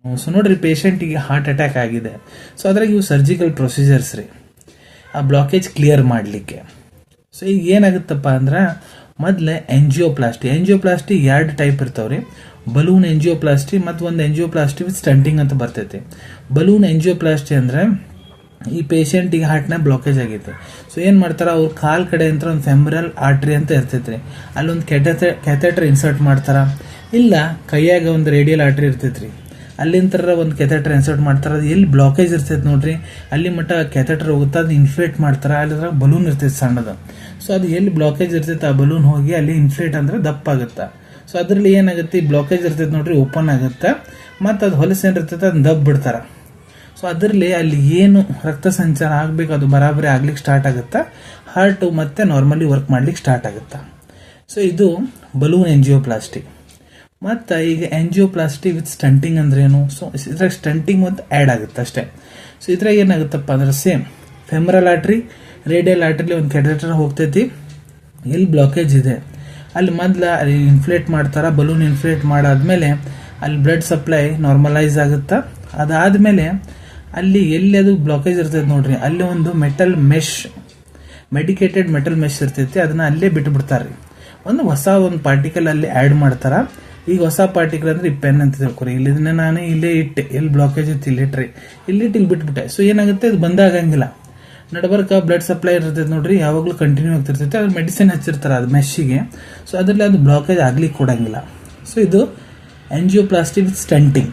So ನೋಡ್ರಿ, ಪೇಷಂಟಿಗೆ heart attack ಆಗಿದೆ. So ಅದ್ರಾಗ ಇವು ಸರ್ಜಿಕಲ್ ಪ್ರೊಸೀಜರ್ಸ್ ರೀ, ಆ ಬ್ಲಾಕೇಜ್ ಕ್ಲಿಯರ್ ಮಾಡಲಿಕ್ಕೆ. ಸೊ ಈಗ ಏನಾಗುತ್ತಪ್ಪ ಅಂದ್ರೆ, ಮೊದಲೇ ಎಂಜಿಯೋಪ್ಲಾಸ್ಟಿ 2 ಟೈಪ್ ಇರ್ತಾವ್ರಿ. ಬಲೂನ್ ಎಂಜಿಯೋಪ್ಲಾಸ್ಟಿ ಮತ್ತು ಒಂದು ಎಂಜಿಯೋಪ್ಲಾಸ್ಟಿ ವಿತ್ ಸ್ಟಂಟಿಂಗ್ ಅಂತ ಬರ್ತೈತಿ. ಬಲೂನ್ ಎಂಜಿಯೋಪ್ಲಾಸ್ಟಿ ಅಂದ್ರೆ ಈ ಪೇಷಂಟಿಗೆ ಹಾರ್ಟ್ನ ಬ್ಲಾಕೇಜ್ ಆಗೈತೆ. ಸೊ ಏನು ಮಾಡ್ತಾರೆ, ಅವ್ರ ಕಾಲ್ ಕಡೆ ಅಂತ ಒಂದು ಫೆಮರಲ್ ಆರ್ಟ್ರಿ ಅಂತ ಇರ್ತೈತ್ರಿ, ಅಲ್ಲೊಂದು ಕ್ಯಾಥೆಟರ್ ಇನ್ಸರ್ಟ್ ಮಾಡ್ತಾರ. ಇಲ್ಲ ಕೈಯಾಗ ಒಂದು ರೇಡಿಯಲ್ ಆರ್ಟ್ರಿ ಇರ್ತೈತ್ರಿ, ಅಲ್ಲಿಂತರ ಒಂದು ಕ್ಯಾಥೆಟರ್ ಇನ್ಸರ್ಟ್ ಮಾಡ್ತಾರೆ. ಅದು ಎಲ್ಲಿ ಬ್ಲಾಕೇಜ್ ಇರ್ತೈತೆ ನೋಡ್ರಿ, ಅಲ್ಲಿ ಮಟ್ಟ ಕ್ಯಾಥೆಟರ್ ಹೋಗುತ್ತೆ, ಅದು ಇನ್ಫ್ಲೇಟ್ ಮಾಡ್ತಾರೆ. ಅಲ್ಲಿದ್ರಾಗ ಬಲೂನ್ ಇರ್ತೈತೆ ಸಣ್ಣದು. ಸೊ ಅದು ಎಲ್ಲಿ ಬ್ಲಾಕೇಜ್ ಇರ್ತೈತೆ ಆ ಬಲೂನ್ ಹೋಗಿ ಅಲ್ಲಿ ಇನ್ಫ್ಲೇಟ್ ಅಂದ್ರೆ ದಪ್ಪ ಆಗುತ್ತೆ. ಸೊ ಅದರಲ್ಲಿ ಏನಾಗುತ್ತೆ, ಈ ಬ್ಲಾಕೇಜ್ ಇರ್ತೈತೆ ನೋಡ್ರಿ, ಓಪನ್ ಆಗುತ್ತೆ. ಮತ್ತು ಅದು ಹೊಲಸು ಏನಿರ್ತೈತೆ ಅದನ್ನ ದಬ್ ಬಿಡ್ತಾರೆ. ಸೊ ಅದರಲ್ಲಿ ಅಲ್ಲಿ ಏನು ರಕ್ತ ಸಂಚಾರ ಆಗಬೇಕು ಅದು ಬರಾಬರಿ ಆಗ್ಲಿಕ್ಕೆ ಸ್ಟಾರ್ಟ್ ಆಗುತ್ತೆ. ಹಾರ್ಟು ಮತ್ತೆ ನಾರ್ಮಲಿ ವರ್ಕ್ ಮಾಡ್ಲಿಕ್ಕೆ ಸ್ಟಾರ್ಟ್ ಆಗುತ್ತೆ. ಸೊ ಇದು ಬಲೂನ್ ಎಂಜಿಯೋಪ್ಲಾಸ್ಟಿ. ಮತ್ತು ಈಗ ಎಂಜಿಯೋಪ್ಲಾಸ್ಟಿ ವಿತ್ ಸ್ಟಂಟಿಂಗ್ ಅಂದ್ರೆ ಏನು? ಸೊ ಇದ್ರಾಗ ಸ್ಟಂಟಿಂಗ್ ಮತ್ತು ಆ್ಯಡ್ ಆಗುತ್ತೆ ಅಷ್ಟೇ. ಸೊ ಇದ್ರಾಗ ಏನಾಗುತ್ತಪ್ಪ ಅಂದ್ರೆ, ಸೇಮ್ ಫೆಮರಲ್ ಆರ್ಟ್ರಿ ರೇಡಿಯಲ್ ಆರ್ಟ್ರಿಲಿ ಒಂದು ಕ್ಯಾಥೆಟರ್ ಹೋಗ್ತೈತಿ. ಎಲ್ಲಿ ಬ್ಲಾಕೇಜ್ ಇದೆ ಅಲ್ಲಿ ಮೊದಲು ಅಲ್ಲಿ ಇನ್ಫ್ಲೇಟ್ ಮಾಡ್ತಾರೆ. ಬಲೂನ್ ಇನ್ಫ್ಲೇಟ್ ಮಾಡಾದ್ಮೇಲೆ ಅಲ್ಲಿ ಬ್ಲಡ್ ಸಪ್ಲೈ ನಾರ್ಮಲೈಸ್ ಆಗುತ್ತೆ. ಅದಾದಮೇಲೆ ಅಲ್ಲಿ ಎಲ್ಲಿ ಅದು ಬ್ಲಾಕೇಜ್ ಇರ್ತೈತೆ ನೋಡ್ರಿ, ಅಲ್ಲಿ ಒಂದು ಮೆಡಿಕೇಟೆಡ್ ಮೆಟಲ್ ಮೆಶ್ ಇರ್ತೈತಿ, ಅದನ್ನ ಅಲ್ಲೇ ಬಿಟ್ಟು ಬಿಡ್ತಾರೆ. ಹೊಸ ಪಾರ್ಟಿಕಲ್ ಅಲ್ಲಿ ಆ್ಯಡ್ ಮಾಡ್ತಾರ. ಈಗ ಹೊಸ ಪಾರ್ಟಿಕಲ್ ಅಂದ್ರೆ ಈ ಪೆನ್ ಅಂತ ತಿಳ್ಕೊರಿ. ಇದನ್ನ ನಾನು ಇಲ್ಲೇ ಇಟ್ಟೆ, ಎಲ್ಲಿ ಬ್ಲಾಕೇಜ್ ಇತ್ತು ಇಲ್ಲಿ ಬಿಟ್ಬಿಟ್ಟೆ. ಸೊ ಏನಾಗುತ್ತೆ, ಇದು ಬಂದಾಗಂಗಿಲ್ಲ. ನಡಬರ್ಕ ಬ್ಲಡ್ ಸಪ್ಲೈ ಇರ್ತೈತೆ ನೋಡ್ರಿ, ಯಾವಾಗಲೂ ಕಂಟಿನ್ಯೂ ಆಗ್ತಿರ್ತೈತೆ. ಅದು ಮೆಡಿಸಿನ್ ಹಚ್ಚಿರ್ತಾರೆ ಅದು ಮೆಶ್ಶಿಗೆ. ಸೊ ಅದರಲ್ಲಿ ಅದು ಬ್ಲಾಕೇಜ್ ಆಗ್ಲಿಕ್ಕೆ ಕೊಡಂಗಿಲ್ಲ. ಸೊ ಇದು ಎಂಜಿಯೋಪ್ಲಾಸ್ಟಿ ವಿತ್ ಸ್ಟಂಟಿಂಗ್.